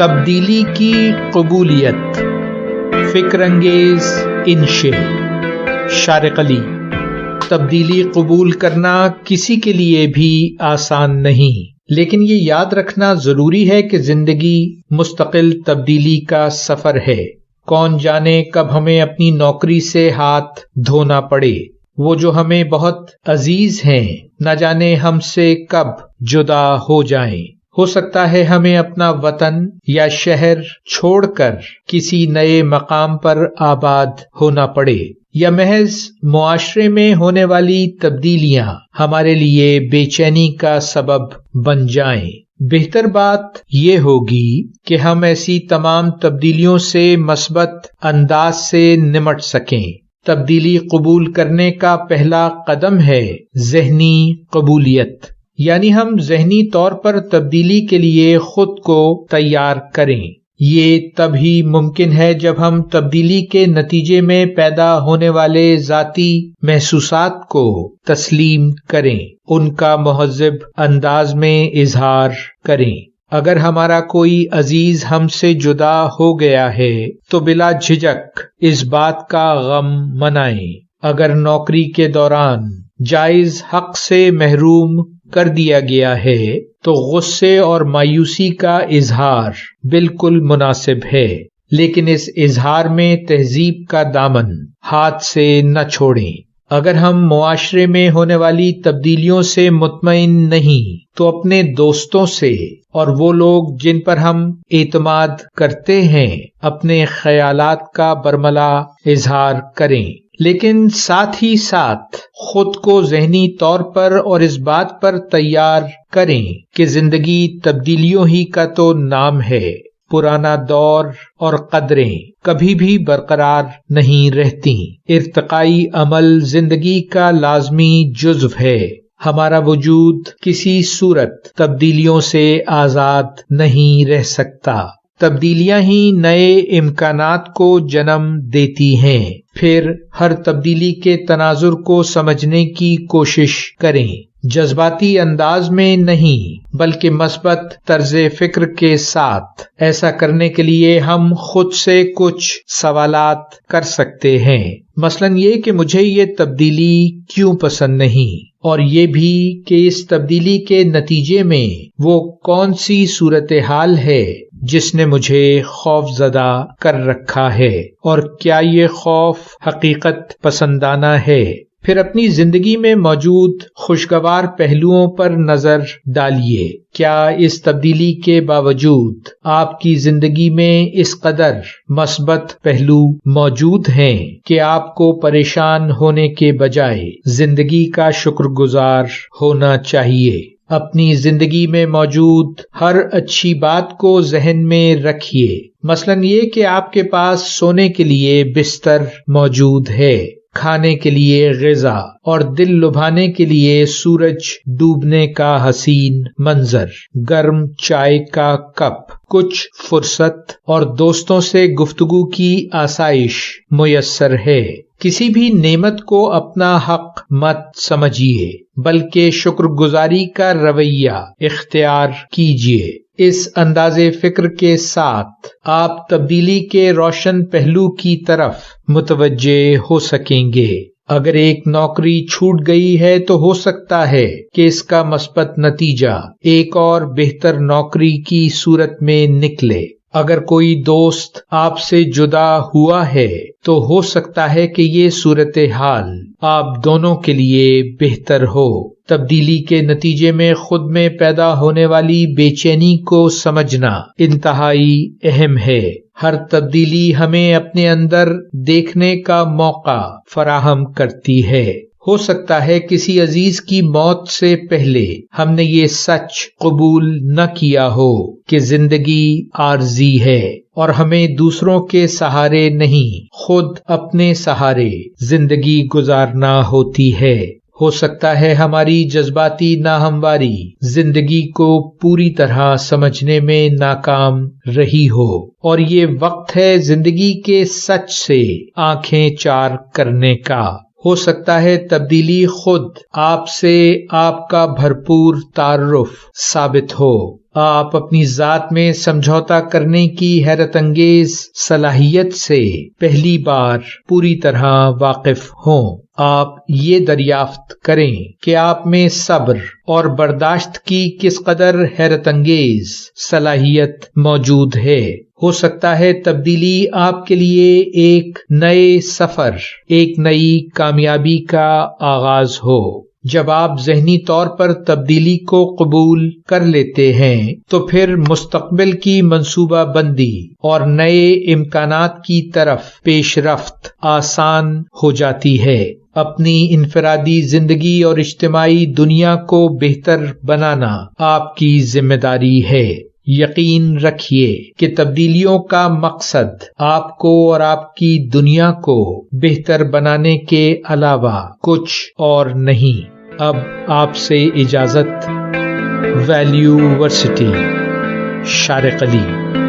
تبدیلی کی قبولیت، فکر انگیز انشے۔ شارق علی۔ تبدیلی قبول کرنا کسی کے لیے بھی آسان نہیں، لیکن یہ یاد رکھنا ضروری ہے کہ زندگی مستقل تبدیلی کا سفر ہے۔ کون جانے کب ہمیں اپنی نوکری سے ہاتھ دھونا پڑے، وہ جو ہمیں بہت عزیز ہیں نہ جانے ہم سے کب جدا ہو جائیں۔ ہو سکتا ہے ہمیں اپنا وطن یا شہر چھوڑ کر کسی نئے مقام پر آباد ہونا پڑے، یا محض معاشرے میں ہونے والی تبدیلیاں ہمارے لیے بے چینی کا سبب بن جائیں۔ بہتر بات یہ ہوگی کہ ہم ایسی تمام تبدیلیوں سے مثبت انداز سے نمٹ سکیں۔ تبدیلی قبول کرنے کا پہلا قدم ہے ذہنی قبولیت، یعنی ہم ذہنی طور پر تبدیلی کے لیے خود کو تیار کریں۔ یہ تب ہی ممکن ہے جب ہم تبدیلی کے نتیجے میں پیدا ہونے والے ذاتی محسوسات کو تسلیم کریں، ان کا مہذب انداز میں اظہار کریں۔ اگر ہمارا کوئی عزیز ہم سے جدا ہو گیا ہے تو بلا جھجک اس بات کا غم منائیں۔ اگر نوکری کے دوران جائز حق سے محروم کر دیا گیا ہے تو غصے اور مایوسی کا اظہار بالکل مناسب ہے، لیکن اس اظہار میں تہذیب کا دامن ہاتھ سے نہ چھوڑیں۔ اگر ہم معاشرے میں ہونے والی تبدیلیوں سے مطمئن نہیں تو اپنے دوستوں سے اور وہ لوگ جن پر ہم اعتماد کرتے ہیں اپنے خیالات کا برملا اظہار کریں، لیکن ساتھ ہی ساتھ خود کو ذہنی طور پر اور اس بات پر تیار کریں کہ زندگی تبدیلیوں ہی کا تو نام ہے۔ پرانا دور اور قدریں کبھی بھی برقرار نہیں رہتی۔ ارتقائی عمل زندگی کا لازمی جزو ہے۔ ہمارا وجود کسی صورت تبدیلیوں سے آزاد نہیں رہ سکتا۔ تبدیلیاں ہی نئے امکانات کو جنم دیتی ہیں۔ پھر ہر تبدیلی کے تناظر کو سمجھنے کی کوشش کریں، جذباتی انداز میں نہیں بلکہ مثبت طرز فکر کے ساتھ۔ ایسا کرنے کے لیے ہم خود سے کچھ سوالات کر سکتے ہیں، مثلا یہ کہ مجھے یہ تبدیلی کیوں پسند نہیں، اور یہ بھی کہ اس تبدیلی کے نتیجے میں وہ کون سی صورتحال ہے جس نے مجھے خوف زدہ کر رکھا ہے، اور کیا یہ خوف حقیقت پسندانہ ہے۔ پھر اپنی زندگی میں موجود خوشگوار پہلوؤں پر نظر ڈالیے۔ کیا اس تبدیلی کے باوجود آپ کی زندگی میں اس قدر مثبت پہلو موجود ہیں کہ آپ کو پریشان ہونے کے بجائے زندگی کا شکر گزار ہونا چاہیے؟ اپنی زندگی میں موجود ہر اچھی بات کو ذہن میں رکھیے، مثلا یہ کہ آپ کے پاس سونے کے لیے بستر موجود ہے، کھانے کے لیے غذا، اور دل لبھانے کے لیے سورج ڈوبنے کا حسین منظر، گرم چائے کا کپ، کچھ فرصت اور دوستوں سے گفتگو کی آسائش میسر ہے۔ کسی بھی نعمت کو اپنا حق مت سمجھیے بلکہ شکر گزاری کا رویہ اختیار کیجیے۔ اس انداز فکر کے ساتھ آپ تبدیلی کے روشن پہلو کی طرف متوجہ ہو سکیں گے۔ اگر ایک نوکری چھوٹ گئی ہے تو ہو سکتا ہے کہ اس کا مثبت نتیجہ ایک اور بہتر نوکری کی صورت میں نکلے۔ اگر کوئی دوست آپ سے جدا ہوا ہے تو ہو سکتا ہے کہ یہ صورتحال آپ دونوں کے لیے بہتر ہو۔ تبدیلی کے نتیجے میں خود میں پیدا ہونے والی بے چینی کو سمجھنا انتہائی اہم ہے۔ ہر تبدیلی ہمیں اپنے اندر دیکھنے کا موقع فراہم کرتی ہے۔ ہو سکتا ہے کسی عزیز کی موت سے پہلے ہم نے یہ سچ قبول نہ کیا ہو کہ زندگی عارضی ہے اور ہمیں دوسروں کے سہارے نہیں خود اپنے سہارے زندگی گزارنا ہوتی ہے۔ ہو سکتا ہے ہماری جذباتی ناہمواری زندگی کو پوری طرح سمجھنے میں ناکام رہی ہو، اور یہ وقت ہے زندگی کے سچ سے آنکھیں چار کرنے کا۔ ہو سکتا ہے تبدیلی خود آپ سے آپ کا بھرپور تعارف ثابت ہو، آپ اپنی ذات میں سمجھوتا کرنے کی حیرت انگیز صلاحیت سے پہلی بار پوری طرح واقف ہوں، آپ یہ دریافت کریں کہ آپ میں صبر اور برداشت کی کس قدر حیرت انگیز صلاحیت موجود ہے۔ ہو سکتا ہے تبدیلی آپ کے لیے ایک نئے سفر، ایک نئی کامیابی کا آغاز ہو۔ جب آپ ذہنی طور پر تبدیلی کو قبول کر لیتے ہیں تو پھر مستقبل کی منصوبہ بندی اور نئے امکانات کی طرف پیش رفت آسان ہو جاتی ہے۔ اپنی انفرادی زندگی اور اجتماعی دنیا کو بہتر بنانا آپ کی ذمہ داری ہے۔ یقین رکھیے کہ تبدیلیوں کا مقصد آپ کو اور آپ کی دنیا کو بہتر بنانے کے علاوہ کچھ اور نہیں۔ اب آپ سے اجازت۔ ویلیو ورسٹی، شارق علی۔